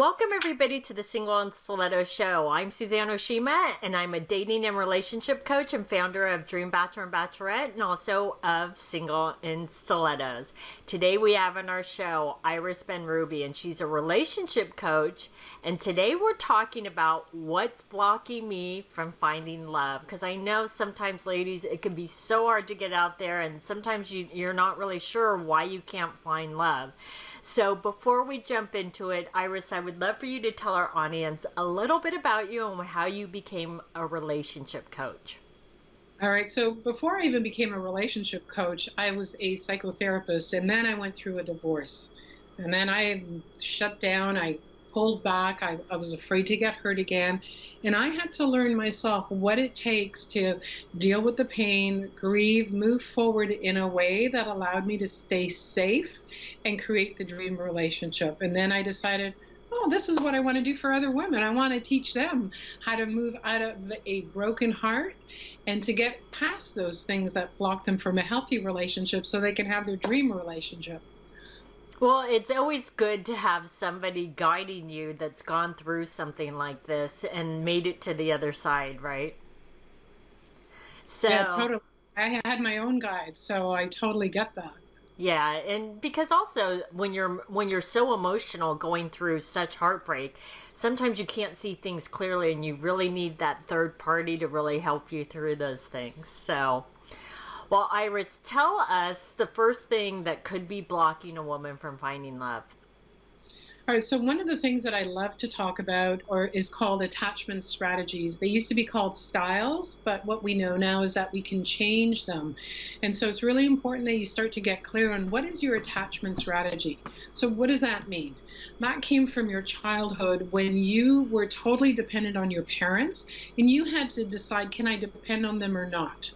Welcome, everybody, to the Single and Stiletto Show. I'm Suzanne Oshima, and I'm a dating and relationship coach and founder of Dream Bachelor and Bachelorette, and also of Single and Stilettos. Today, we have on our show Iris Benrubi, and she's a relationship coach. And today, we're talking about what's blocking me from finding love. Because I know sometimes, ladies, it can be so hard to get out there, and sometimes you're not really sure why you can't find love. So before we jump into it, Iris, I would love for you to tell our audience a little bit about you and how you became a relationship coach. All right. So before I even became a relationship coach, I was a psychotherapist, and then I went through a divorce. And then I shut down. I pulled back. I was afraid to get hurt again. And I had to learn myself what it takes to deal with the pain, grieve, move forward in a way that allowed me to stay safe and create the dream relationship. And then I decided, oh, this is what I want to do for other women. I want to teach them how to move out of a broken heart and to get past those things that block them from a healthy relationship so they can have their dream relationship. Well, it's always good to have somebody guiding you that's gone through something like this and made it to the other side, right? So, Yeah, totally. I had my own guide, so I totally get that. yeah, and because also when you're so emotional going through such heartbreak, sometimes you can't see things clearly and you really need that third party to really help you through those things. So, well, Iris, tell us the first thing that could be blocking a woman from finding love. All right, so one of the things that I love to talk about is called attachment strategies. They used to be called styles, but what we know now is that we can change them. And so it's really important that you start to get clear on what is your attachment strategy. So what does that mean? That came from your childhood when you were totally dependent on your parents and you had to decide, can I depend on them or not?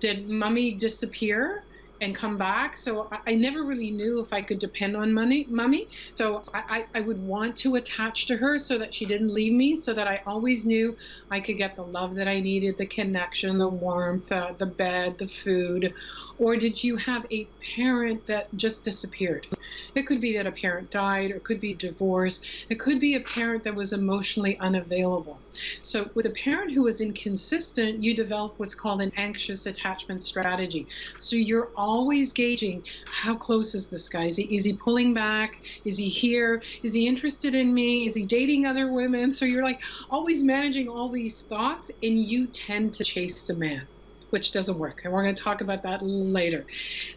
Did mommy disappear and come back? So I never really knew if I could depend on mommy. So I would want to attach to her so that she didn't leave me, so that I always knew I could get the love that I needed, the connection, the warmth, the bed, the food. Or did you have a parent that just disappeared? It could be that a parent died, or it could be divorce. It could be a parent that was emotionally unavailable. So with a parent who is inconsistent, you develop what's called an anxious attachment strategy. So you're always gauging, how close is this guy? Is he pulling back? Is he here? Is he interested in me? Is he dating other women? So you're like always managing all these thoughts, and you tend to chase a man, which doesn't work. And we're going to talk about that later.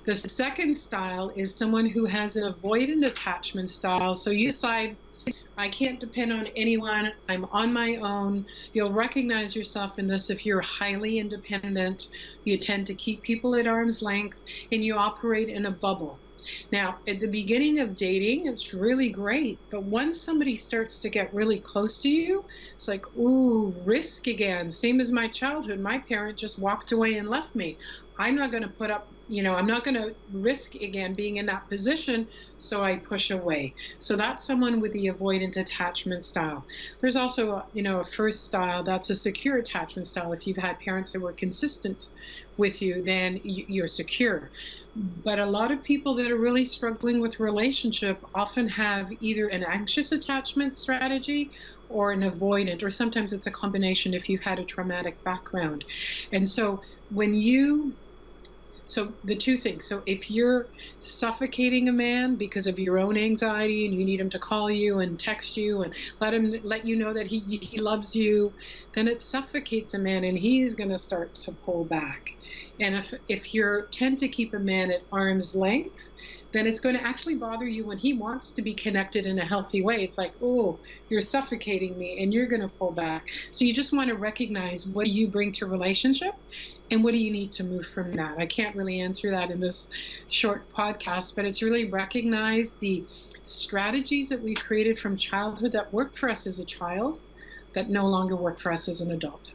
The second style is someone who has an avoidant attachment style. So you decide, I can't depend on anyone. I'm on my own. You'll recognize yourself in this if you're highly independent. You tend to keep people at arm's length, and you operate in a bubble. Now, at the beginning of dating, it's really great. But once somebody starts to get really close to you, it's like, ooh, risk again. Same as my childhood. My parent just walked away and left me. I'm not going to put up, I'm not going to risk again being in that position, so I push away. So that's someone with the avoidant attachment style. There's also, a first style, that's a secure attachment style. If you've had parents that were consistent with you, then you're secure. But a lot of people that are really struggling with relationship often have either an anxious attachment strategy or an avoidant, or sometimes it's a combination if you've had a traumatic background. And so so the two things. So if you're suffocating a man because of your own anxiety and you need him to call you and text you and let you know that he loves you, then it suffocates a man and he's going to start to pull back. And if you tend to keep a man at arm's length, then it's going to actually bother you when he wants to be connected in a healthy way. It's like, oh, you're suffocating me, and you're going to pull back. So you just want to recognize, what do you bring to relationship, and what do you need to move from that? I can't really answer that in this short podcast, but it's really recognize the strategies that we've created from childhood that worked for us as a child that no longer work for us as an adult.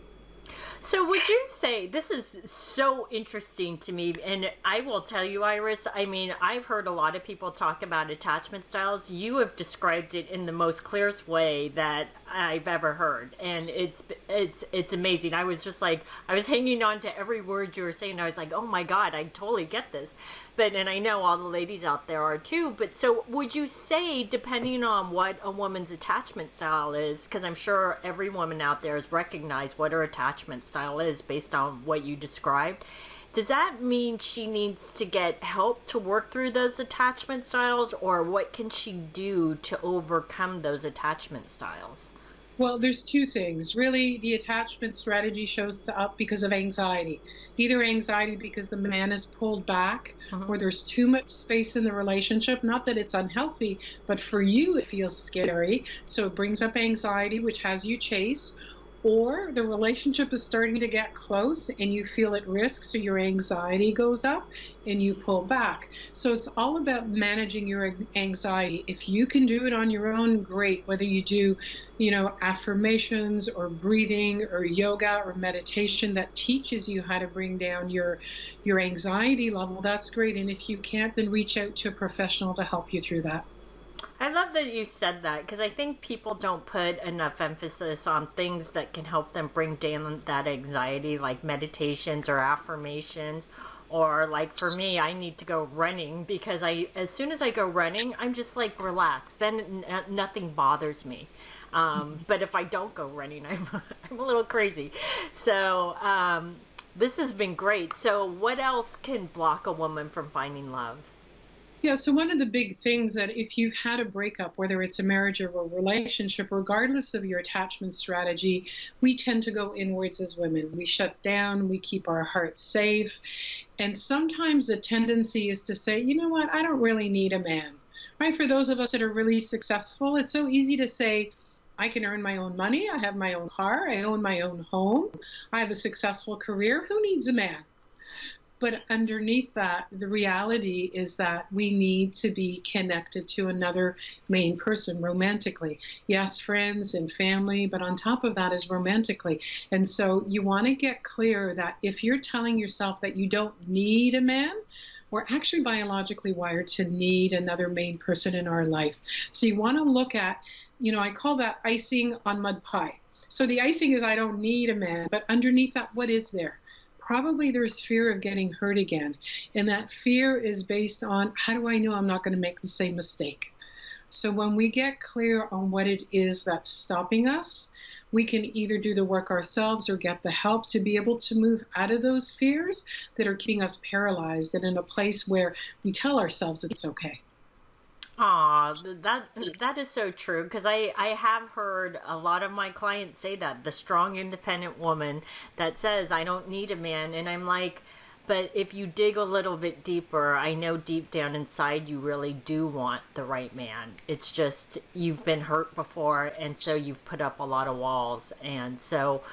So would you say this is so interesting to me? And I will tell you, Iris, I mean, I've heard a lot of people talk about attachment styles. You have described it in the most clearest way that I've ever heard. And it's amazing. I was just like, I was hanging on to every word you were saying. I was like, oh my God, I totally get this. But, and I know all the ladies out there are too, but so would you say, depending on what a woman's attachment style is, because I'm sure every woman out there has recognized what her attachment style is based on what you described, does that mean she needs to get help to work through those attachment styles, or what can she do to overcome those attachment styles? Well, there's two things. Really, the attachment strategy shows up because of anxiety. Either anxiety because the man is pulled back or there's too much space in the relationship. Not that it's unhealthy, but for you, it feels scary. So it brings up anxiety, which has you chase. Or the relationship is starting to get close and you feel at risk, so your anxiety goes up and you pull back. So it's all about managing your anxiety. If you can do it on your own, great. Whether you do, affirmations or breathing or yoga or meditation that teaches you how to bring down your anxiety level, that's great. And if you can't, then reach out to a professional to help you through that. I love that you said that because I think people don't put enough emphasis on things that can help them bring down that anxiety, like meditations or affirmations. Or like for me, I need to go running because as soon as I go running, I'm just like relaxed. Then nothing bothers me. But if I don't go running, I'm a little crazy. So this has been great. So what else can block a woman from finding love? Yeah, so one of the big things that if you've had a breakup, whether it's a marriage or a relationship, regardless of your attachment strategy, we tend to go inwards as women. We shut down, we keep our hearts safe. And sometimes the tendency is to say, you know what, I don't really need a man. Right? For those of us that are really successful, it's so easy to say, I can earn my own money, I have my own car, I own my own home, I have a successful career. Who needs a man? But underneath that, the reality is that we need to be connected to another main person romantically. Yes, friends and family, but on top of that is romantically. And so you want to get clear that if you're telling yourself that you don't need a man, we're actually biologically wired to need another main person in our life. So you want to look at, I call that icing on mud pie. So the icing is I don't need a man, but underneath that, what is there? Probably there's fear of getting hurt again. And that fear is based on, how do I know I'm not going to make the same mistake? So when we get clear on what it is that's stopping us, we can either do the work ourselves or get the help to be able to move out of those fears that are keeping us paralyzed and in a place where we tell ourselves it's okay. Aw, that is so true because I have heard a lot of my clients say that, the strong independent woman that says I don't need a man, and I'm like, but if you dig a little bit deeper, I know deep down inside you really do want the right man. It's just you've been hurt before, and so you've put up a lot of walls, and so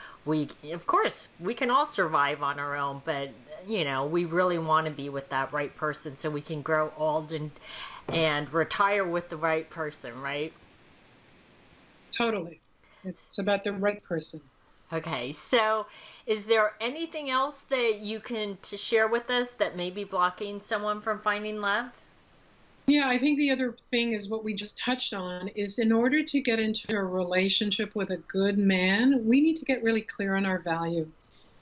of course we can all survive on our own, but we really want to be with that right person so we can grow old and retire with the right person, right? Totally. It's about the right person. Okay, so is there anything else that you can to share with us that may be blocking someone from finding love? Yeah, I think the other thing is what we just touched on is in order to get into a relationship with a good man, we need to get really clear on our value.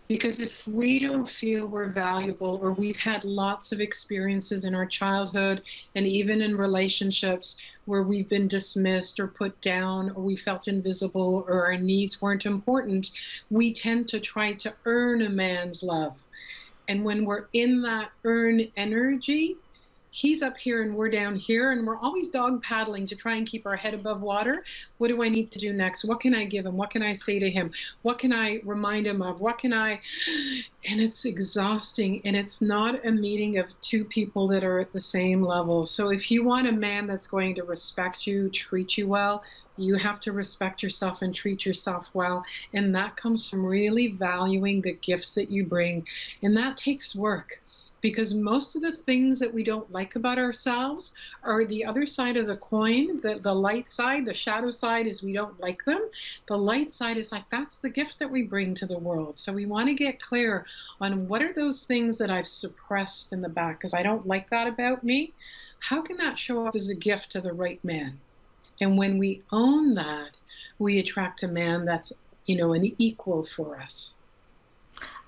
Because if we don't feel we're valuable, or we've had lots of experiences in our childhood and even in relationships where we've been dismissed or put down, or we felt invisible, or our needs weren't important, we tend to try to earn a man's love. And when we're in that earn energy, he's up here and we're down here, and we're always dog paddling to try and keep our head above water. What do I need to do next? What can I give him? What can I say to him? What can I remind him of? And it's exhausting, and it's not a meeting of two people that are at the same level. So if you want a man that's going to respect you, treat you well, you have to respect yourself and treat yourself well. And that comes from really valuing the gifts that you bring. And that takes work. because most of the things that we don't like about ourselves are the other side of the coin. The light side, the shadow side is we don't like them. The light side is like, that's the gift that we bring to the world. So we want to get clear on what are those things that I've suppressed in the back because I don't like that about me. How can that show up as a gift to the right man? And when we own that, we attract a man that's, an equal for us.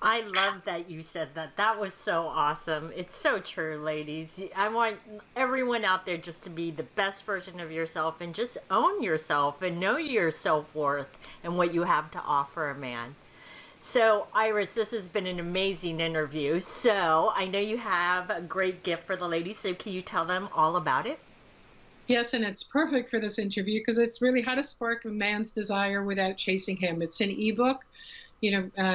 I love that you said that. That was so awesome. It's so true, ladies. I want everyone out there just to be the best version of yourself and just own yourself and know your self-worth and what you have to offer a man. So, Iris, this has been an amazing interview. So, I know you have a great gift for the ladies. So, can you tell them all about it? Yes, and it's perfect for this interview because it's really how to spark a man's desire without chasing him. It's an ebook.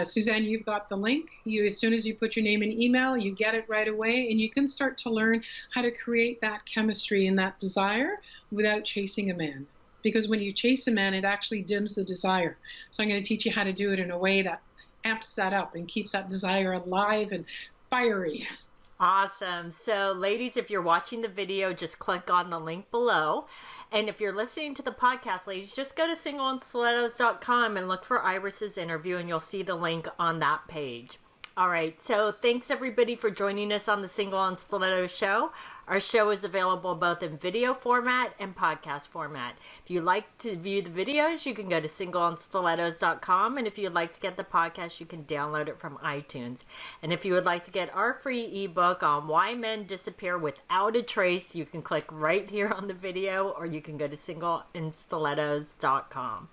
Suzanne, you've got the link. As soon as you put your name and email, you get it right away, and you can start to learn how to create that chemistry and that desire without chasing a man. Because when you chase a man, it actually dims the desire. So I'm going to teach you how to do it in a way that amps that up and keeps that desire alive and fiery. Awesome. So, ladies, if you're watching the video, just click on the link below. And if you're listening to the podcast, ladies, just go to singleandstilettos.com and look for Iris's interview, and you'll see the link on that page. All right. So, thanks everybody for joining us on the Single and Stilettos show. Our show is available both in video format and podcast format. If you'd like to view the videos, you can go to singleandstilettos.com. And if you'd like to get the podcast, you can download it from iTunes. And if you would like to get our free ebook on why men disappear without a trace, you can click right here on the video, or you can go to singleandstilettos.com.